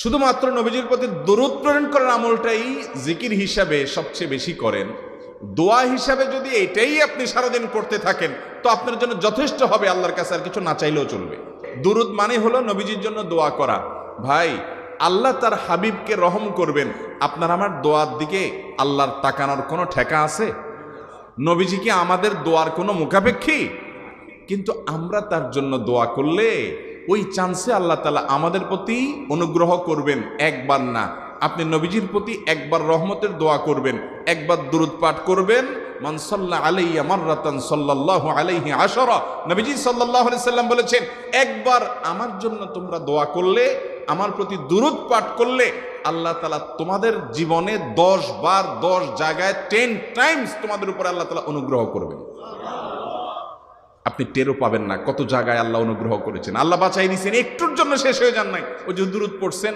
শুধুমাত্র নবীজির প্রতি দরুদ প্রেরণ করার আমলটাই জিকির হিসাবে সবচেয়ে বেশি করেন, দোয়া হিসাবে যদি এটাই আপনি সারাদিন করতে থাকেন তো আপনার জন্য যথেষ্ট হবে, আল্লাহর কাছে আর কিছু না চাইলেও চলবে। দুরুদ মানে হলো নবীজির জন্য দোয়া করা। ভাই, আল্লাহ তার হাবিবকে রহম করবেন, আপনার আমার দোয়ার দিকে আল্লাহর তাকানোর কোনো ঠেকা আছে? নবীজি কি আমাদের দোয়ার কোনো মুখাপেক্ষী? কিন্তু আমরা তার জন্য দোয়া করলে ওই চান্সে আল্লাহ তাআলা আমাদের প্রতি অনুগ্রহ করবেন। একবার না, আপনি নবীজির প্রতি একবার রহমতের দোয়া করবেন, একবার দুরূদ পাঠ করবেন, মান সাল্লা আলাইয়া মাররাতান সাল্লাল্লাহু আলাইহি আশারা। নবীজি সাল্লাল্লাহু আলাইহি সাল্লাম বলেছেন, একবার আমার জন্য তোমরা দোয়া করলে, আমার প্রতি দুরূদ পাঠ করলে, আল্লাহ তাআলা তোমাদের জীবনে 10 বার 10 জায়গায় 10 টাইমস তোমাদের উপর আল্লাহ তাআলা অনুগ্রহ করবেন। আপনি টেরও পাবেন না কত জায়গায় আল্লাহ অনুগ্রহ করেছেন, আল্লাহ বাঁচাই দিয়েছেন, একটুর জন্য শেষ হয়ে যান নাই। ওই যে দুরূদ পড়ছেন,